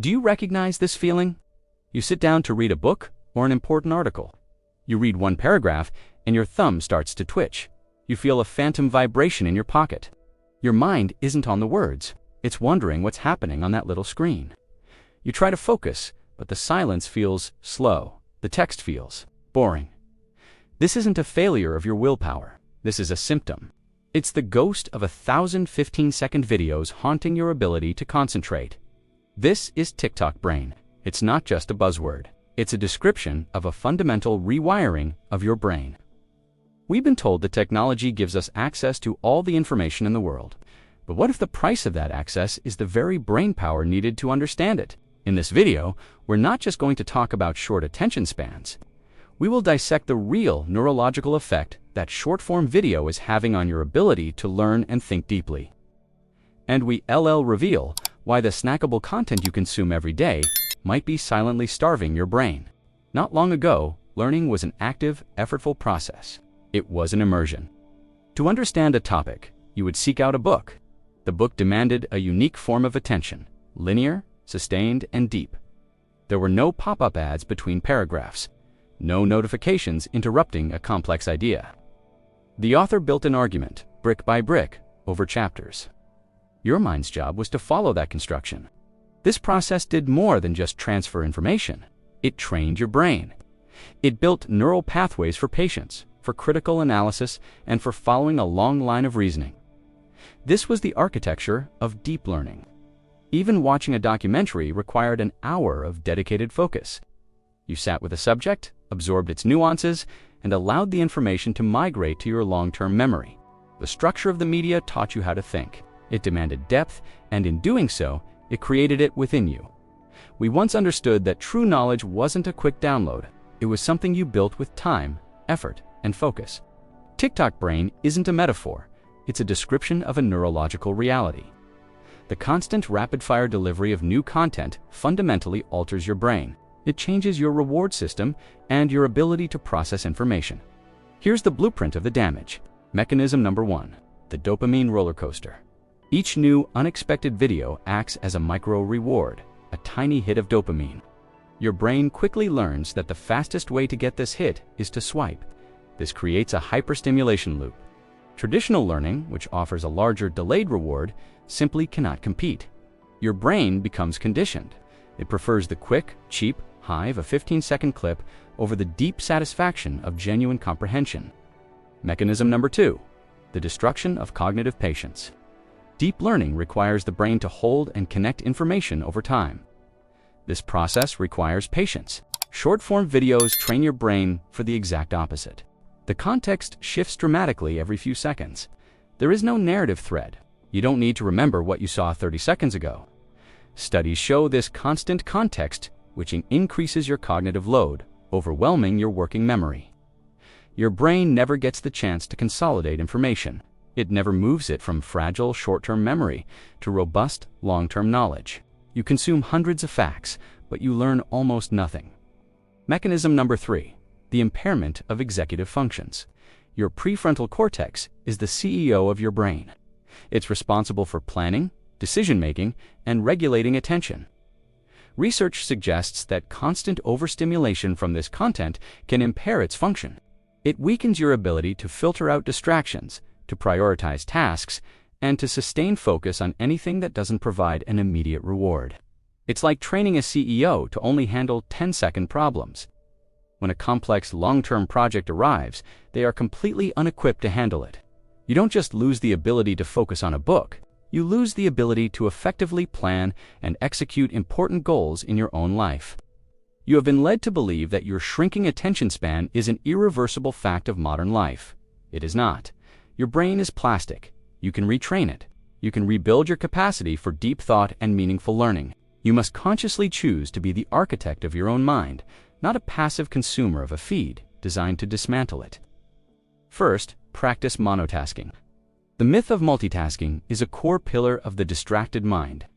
Do you recognize this feeling? You sit down to read a book or an important article. You read one paragraph and your thumb starts to twitch. You feel a phantom vibration in your pocket. Your mind isn't on the words. It's wondering what's happening on that little screen. You try to focus, but the silence feels slow. The text feels boring. This isn't a failure of your willpower. This is a symptom. It's the ghost of 1,000 15-second videos haunting your ability to concentrate. This is TikTok brain. It's not just a buzzword. It's a description of a fundamental rewiring of your brain. We've been told that technology gives us access to all the information in the world. But what if the price of that access is the very brain power needed to understand it? In this video, we're not just going to talk about short attention spans. We will dissect the real neurological effect that short-form video is having on your ability to learn and think deeply. And we reveal why the snackable content you consume every day might be silently starving your brain. Not long ago, learning was an active, effortful process. It was an immersion. To understand a topic, you would seek out a book. The book demanded a unique form of attention, linear, sustained, and deep. There were no pop-up ads between paragraphs, no notifications interrupting a complex idea. The author built an argument, brick by brick, over chapters. Your mind's job was to follow that construction. This process did more than just transfer information. It trained your brain. It built neural pathways for patience, for critical analysis, and for following a long line of reasoning. This was the architecture of deep learning. Even watching a documentary required an hour of dedicated focus. You sat with a subject, absorbed its nuances, and allowed the information to migrate to your long-term memory. The structure of the media taught you how to think. It demanded depth, and in doing so, it created it within you. We once understood that true knowledge wasn't a quick download. It was something you built with time, effort, and focus. TikTok brain isn't a metaphor. It's a description of a neurological reality. The constant rapid-fire delivery of new content fundamentally alters your brain. It changes your reward system and your ability to process information. Here's the blueprint of the damage. Mechanism number 1, the dopamine rollercoaster. Each new, unexpected video acts as a micro-reward, a tiny hit of dopamine. Your brain quickly learns that the fastest way to get this hit is to swipe. This creates a hyperstimulation loop. Traditional learning, which offers a larger delayed reward, simply cannot compete. Your brain becomes conditioned. It prefers the quick, cheap high of a 15-second clip over the deep satisfaction of genuine comprehension. Mechanism number 2, the destruction of cognitive patience. Deep learning requires the brain to hold and connect information over time. This process requires patience. Short-form videos train your brain for the exact opposite. The context shifts dramatically every few seconds. There is no narrative thread. You don't need to remember what you saw 30 seconds ago. Studies show this constant context, which increases your cognitive load, overwhelming your working memory. Your brain never gets the chance to consolidate information. It never moves it from fragile short-term memory to robust long-term knowledge. You consume hundreds of facts, but you learn almost nothing. Mechanism number 3, the impairment of executive functions. Your prefrontal cortex is the CEO of your brain. It's responsible for planning, decision-making, and regulating attention. Research suggests that constant overstimulation from this content can impair its function. It weakens your ability to filter out distractions, to prioritize tasks, and to sustain focus on anything that doesn't provide an immediate reward. It's like training a CEO to only handle 10-second problems. When a complex long-term project arrives, they are completely unequipped to handle it. You don't just lose the ability to focus on a book, you lose the ability to effectively plan and execute important goals in your own life. You have been led to believe that your shrinking attention span is an irreversible fact of modern life. It is not. Your brain is plastic. You can retrain it. You can rebuild your capacity for deep thought and meaningful learning. You must consciously choose to be the architect of your own mind, not a passive consumer of a feed designed to dismantle it. First, practice monotasking. The myth of multitasking is a core pillar of the distracted mind.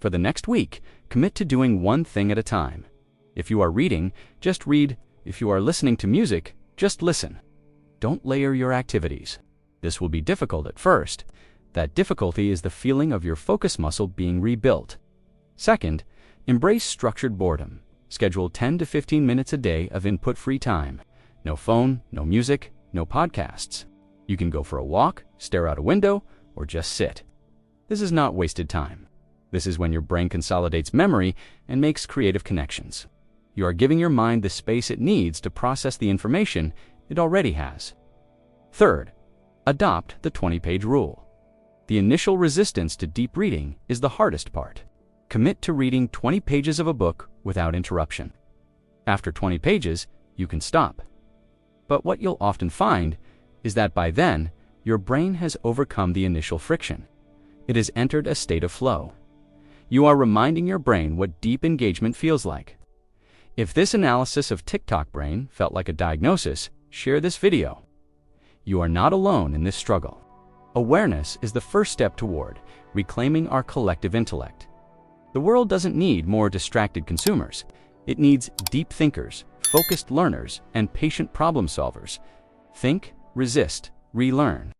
For the next week, commit to doing one thing at a time. If you are reading, just read. If you are listening to music, just listen. Don't layer your activities. This will be difficult at first. That difficulty is the feeling of your focus muscle being rebuilt. Second, Embrace structured boredom. Schedule 10 to 15 minutes a day of input-free time. No phone, no music, no podcasts. You can go for a walk, stare out a window, or just sit. This is not wasted time. This is when your brain consolidates memory and makes creative connections. You are giving your mind the space it needs to process the information it already has. Third, adopt the 20-page rule. The initial resistance to deep reading is the hardest part. Commit to reading 20 pages of a book without interruption. After 20 pages, you can stop. But what you'll often find is that by then, your brain has overcome the initial friction. It has entered a state of flow. You are reminding your brain what deep engagement feels like. If this analysis of TikTok brain felt like a diagnosis, share this video. You are not alone in this struggle. Awareness is the first step toward reclaiming our collective intellect. The world doesn't need more distracted consumers. It needs deep thinkers, focused learners, and patient problem solvers. Think, resist, relearn.